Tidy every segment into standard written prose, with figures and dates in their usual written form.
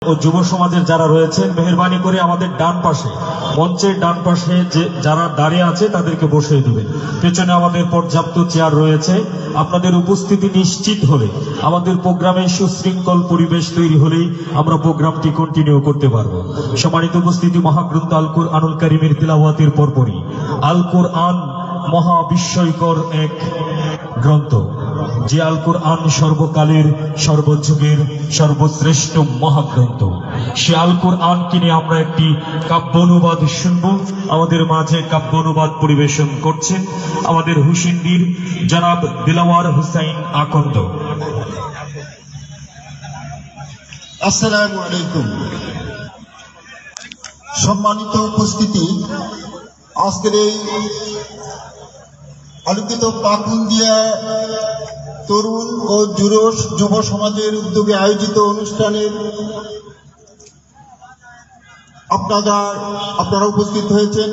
ও যুব সমাজের যারা রয়েছেন মেহেরবানি করে আমাদের ডান পাশে, মঞ্চের ডান পাশে যে যারা দাঁড়িয়ে আছে তাদেরকে বসিয়ে দিবেন। পেছনে আমাদের পর্যাপ্ত চেয়ার রয়েছে। আপনাদের উপস্থিতি নিশ্চিত হলে, আমাদের প্রোগ্রামে সুশৃঙ্খল পরিবেশ তৈরি হলেই আমরা প্রোগ্রামটি কন্টিনিউ করতে পারবো। সম্মানিত উপস্থিতি, মহাগ্রন্থ আল কুরআনুল কারীমের তিলাওয়াতের পরপরই আল কুরআন মহাবিস্ময়কর এক গ্রন্থ, যে আল কুরআন সর্বকালের সর্বযুগের সর্বশ্রেষ্ঠ মহাগ্রন্থ। সে আল কুরআনকে নিয়ে আমরা একটি কাব্য অনুবাদ শুনব। আমাদের মাঝে কাব্য অনুবাদ পরিবেশন করছেন আমাদের হুসেনবীর জনাব দিলাওয়ার হুসাইন আকন্দ। আসসালামু আলাইকুম। সম্মানিত উপস্থিতি, আজকের এই আলোকিত পাকুন্দিয়া তরুণ ও যুব সমাজের উদ্যোগে আয়োজিত অনুষ্ঠানের আপনারা উপস্থিত হয়েছেন,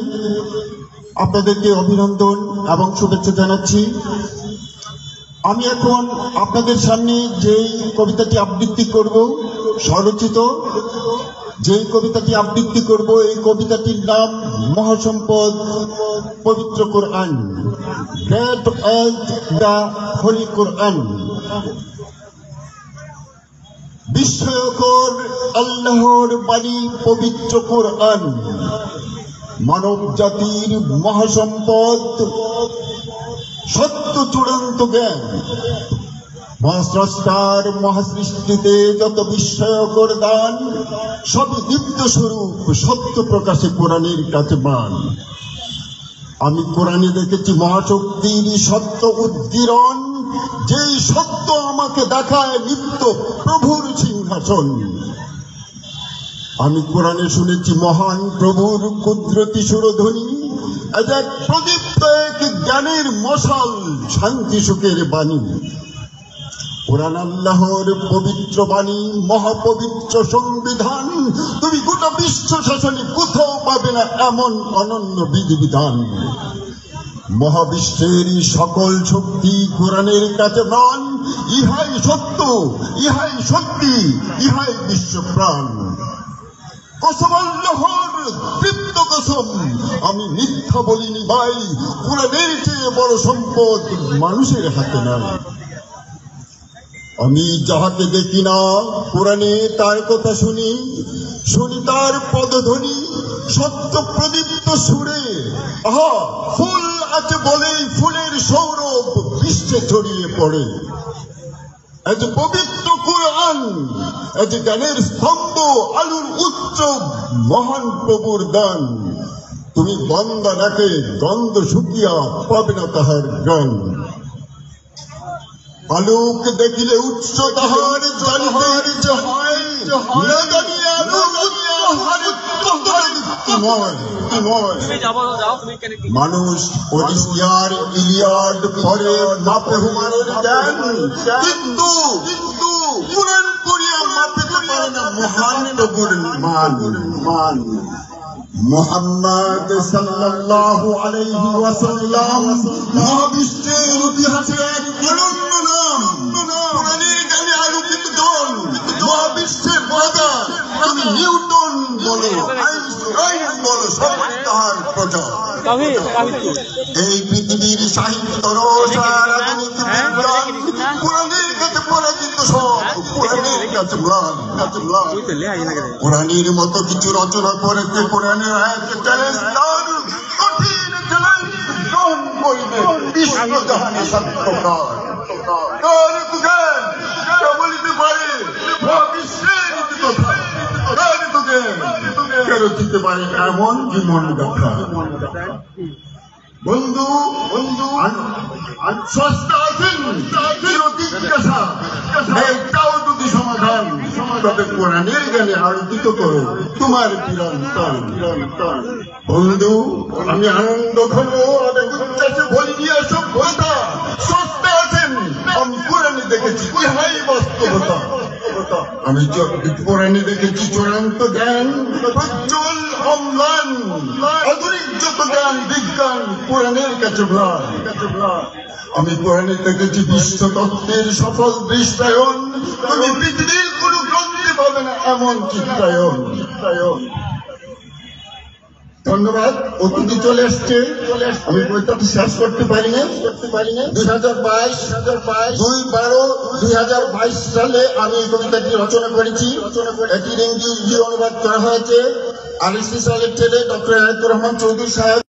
আপনাদেরকে অভিনন্দন এবং শুভেচ্ছা জানাচ্ছি। আমি এখন আপনাদের সামনে যেই কবিতাটি আবৃত্তি করব, স্বরচিত যেই কবিতাটি আবৃত্তি করব, এই কবিতাটির নাম মহাসম্পদ পবিত্র কোরআন, গ্রেট ওয়েলথ দ্য হোলি কোরআন। বিস্ময়কর আল্লাহর বাণী পবিত্র কোরআন, মানব জাতির মহাসম্পদ, সত্য চূড়ান্ত জ্ঞান। মহাস্রষ্টার মহাসৃষ্টিতে যত বিস্ময়কর দান, সবই দীপ্ত স্বরূপ সত্য প্রকাশে কোরআনের কাছে মান। আমি কোরআনে দেখেছি মহাশক্তির সত্য উদ্গীরণ, যেই সত্য আমাকে দেখায় নিত্য প্রভুর সিংহাসন। আমি কোরআনে শুনেছি মহান প্রভুর কুদরতি সুরধ্বনি, এক প্রদীপ্ত এক জ্ঞানের মশাল, শান্তি সুখের বাণী। কোরআন আল্লাহর পবিত্র বাণী, মহাপবিত্র সংবিধান। তুমি গোটা বিশ্ব শাসনে কোথাও পাবে না এমন অনন্য বিধিবিধান। মহাবিশ্বের সকল শক্তি কোরআনের কাছে মান। ইহাই সত্য, ইহাই শক্তি, ইহাই বিশ্বপ্রাণ। কসম আল্লাহর, তৃপ্ত কসম, আমি মিথ্যা বলিনি ভাই। কোরআনের চেয়ে বড় সম্পদ মানুষের হাতে নাই। আমি যাহাকে দেখি না কোরআনে তার কথা শুনি, শুনি তার পদধ্বনি সত্য প্রদীপ্ত সুরে। আহা, ফুল আছে বলেই ফুলের সৌরভ বিশ্বে ছড়িয়ে পড়ে। আজ পবিত্র কোরআন, আজ জ্ঞানের স্তম্ভ, আলুর উচ্চ মহান প্রভুর দান। তুমি বান্দা ডাকে গন্ধ শুকিয়া পাবে না তাহার গান। আলোক দেখিলে উৎস তাহার, জানিতে যে হয় না জানিয়া মানুষ ওডিসিয়ার ইলিয়াড পরে মাপে হুমায়ুনের জ্ঞান, কিন্তু কোরআন পড়িয়া মাপতে পারে না মহান প্রভুর মান। মুহাম্মদ সাল্লাল্লাহু আলাইহি ওয়াসাল্লাম মহাবিশ্বের ইতিহাসে এক অনন্য নাম। কোরআনের জ্ঞানে আলোকিত দল, মহাবিশ্বের বাধা। তুমি নিউটন বলো, আইনস্টাইন বলো, সব তাহার প্রজা। এই পৃথিবীর সাহিত্য রসা, রাজনীতি বিজ্ঞান, কোরআনের কাছে পরাজিত সব, কোরআনের কাছে ম্লান। কোরআনের মতো কিছু রচনা করেছে, কোরআনের এক চ্যালেঞ্জ, তার কঠিন চ্যালেঞ্জ গ্রহণ করিবে বিশ্বজাহানে সত্যকার। কার তো জ্ঞান কে বলিতে পারে মহাবিশ্বের কথা, কার তো জ্ঞান কে রচিতে পারে এমন জীবন গাথা। বন্ধু সস্তা আছেন জিজ্ঞাসা, একটাও যদি সমাধান, তবে কোরআনের জ্ঞানে আলোকিত করো তোমার চিরন্তন। বন্ধু, আমি আনন্দ ঘন অনেক উচ্চাসে বলিনি এসব কথা। সস্তা আছেন, আমি কোরআনে দেখেছি ইহাই বাস্তবতা। আমি কোরআনে দেখেছি চূড়ান্ত জ্ঞান, প্রজ্জ্বল অম্লান, আধুনিক যত জ্ঞান বিজ্ঞান কোরআনের কাছে ম্লান। আমি কোরআনে দেখেছি বিশ্ব তত্ত্বের সফল দৃষ্টায়ন। তুমি পৃথিবীর কোন গ্রন্থে পাবে যাবে না এমন চিত্রায়ন। ধন্যবাদ। অতিথি চলে এসছে, আমি বইটাকে শেষ করতে পারি না। 2012 সালে আমি এই কবিতাটি রচনা করেছি। এটির ইংরেজি অনুবাদ করা হয়েছে RSC সালের ছেলে ডক্টর আয়াতুর রহমান চৌধুরী সাহেব